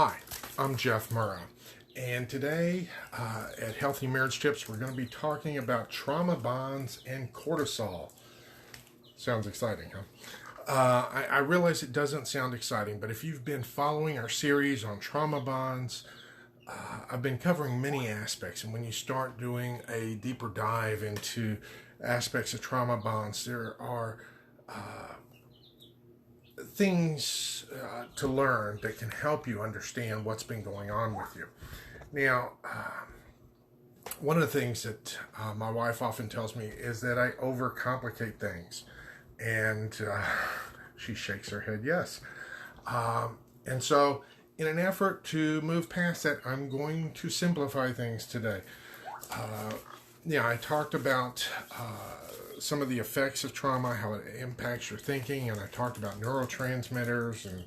Hi, I'm Jeff Murrah, and today at Healthy Marriage Tips, we're going to be talking about trauma bonds and cortisol. Sounds exciting, huh? I realize it doesn't sound exciting, but if you've been following our series on trauma bonds, I've been covering many aspects, and when you start doing a deeper dive into aspects of trauma bonds, there are things to learn that can help you understand what's been going on with you. Now, one of the things that my wife often tells me is that I overcomplicate things, and she shakes her head yes. And so, in an effort to move past that, I'm going to simplify things today. I talked about some of the effects of trauma, how it impacts your thinking, and I talked about neurotransmitters and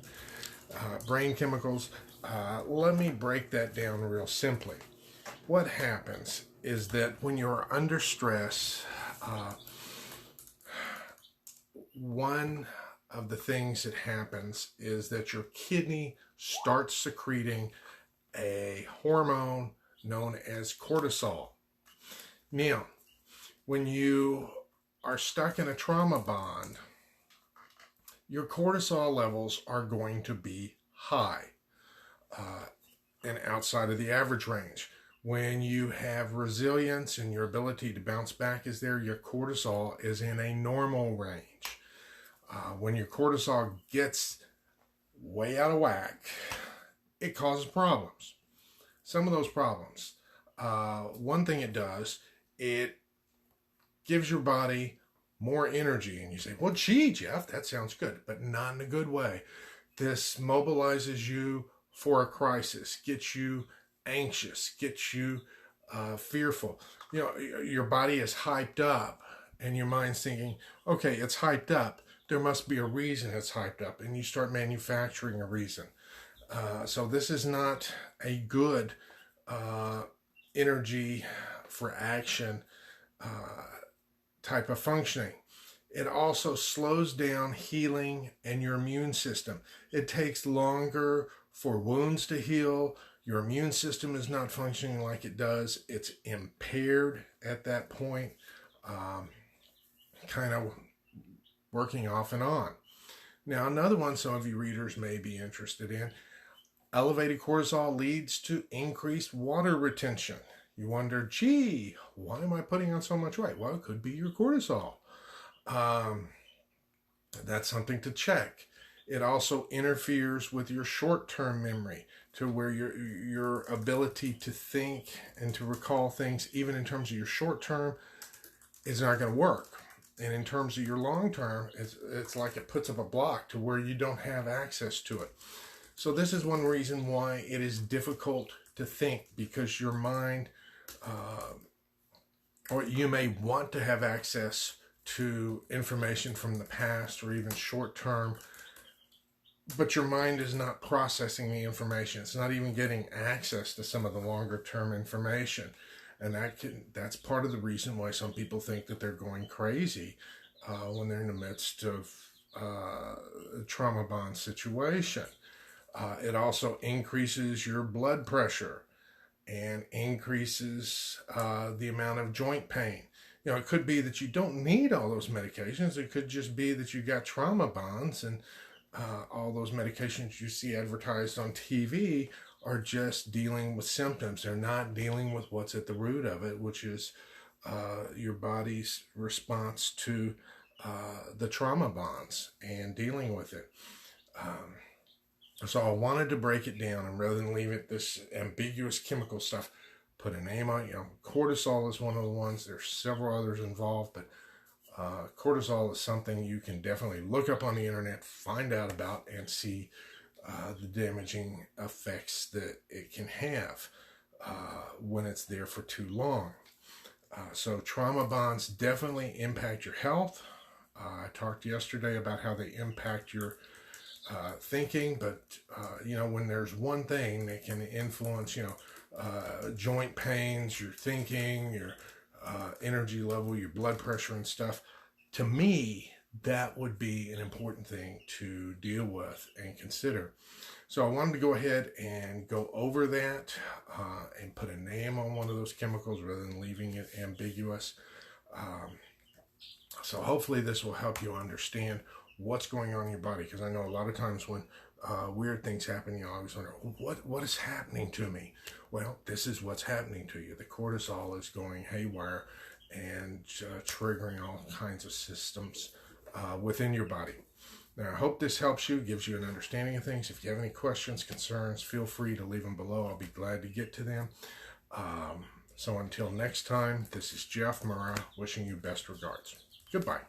brain chemicals. Let me break that down real simply. What happens is that when you're under stress, one of the things that happens is that your kidney starts secreting a hormone known as cortisol. Now, when you are stuck in a trauma bond, your cortisol levels are going to be high and outside of the average range. When you have resilience and your ability to bounce back is there, your cortisol is in a normal range. When your cortisol gets way out of whack, it causes problems. Some of those problems, one thing it does, it gives your body more energy. And you say, well, gee, Jeff, that sounds good, but not in a good way. This mobilizes you for a crisis, gets you anxious, gets you fearful. Your body is hyped up and your mind's thinking, okay, it's hyped up. There must be a reason it's hyped up. And you start manufacturing a reason. So this is not a good energy for action type of functioning. It also slows down healing and your immune system. It takes longer for wounds to heal. Your immune system is not functioning like it does. It's impaired at that point, kind of working off and on. Now, another one some of you readers may be interested in, elevated cortisol leads to increased water retention. You wonder, gee, why am I putting on so much weight? Well, it could be your cortisol. That's something to check. It also interferes with your short-term memory to where your ability to think and to recall things, even in terms of your short-term, is not going to work. And in terms of your long-term, it's like it puts up a block to where you don't have access to it. So this is one reason why it is difficult to think, because your mind, or you may want to have access to information from the past or even short term, but your mind is not processing the information. It's not even getting access to some of the longer term information. And that's part of the reason why some people think that they're going crazy when they're in the midst of a trauma bond situation. It also increases your blood pressure and increases the amount of joint pain. It could be that you don't need all those medications. It could just be that you got trauma bonds, and all those medications you see advertised on TV are just dealing with symptoms. They're not dealing with what's at the root of it, which is your body's response to the trauma bonds and dealing with it. So I wanted to break it down, and rather than leave it this ambiguous chemical stuff, put a name on it. Cortisol is one of the ones. There's several others involved, but cortisol is something you can definitely look up on the internet, find out about, and see the damaging effects that it can have when it's there for too long. So trauma bonds definitely impact your health. I talked yesterday about how they impact your thinking, but when there's one thing that can influence, joint pains, your thinking, your energy level, your blood pressure and stuff, to me, that would be an important thing to deal with and consider. So I wanted to go ahead and go over that and put a name on one of those chemicals rather than leaving it ambiguous. So hopefully this will help you understand what's going on in your body, because I know a lot of times when weird things happen, you always wonder, what is happening to me? Well, this is what's happening to you. The cortisol is going haywire and triggering all kinds of systems within your body. Now, I hope this helps you, gives you an understanding of things. If you have any questions, concerns, feel free to leave them below. I'll be glad to get to them. So until next time, this is Jeff Murrah wishing you best regards. Goodbye.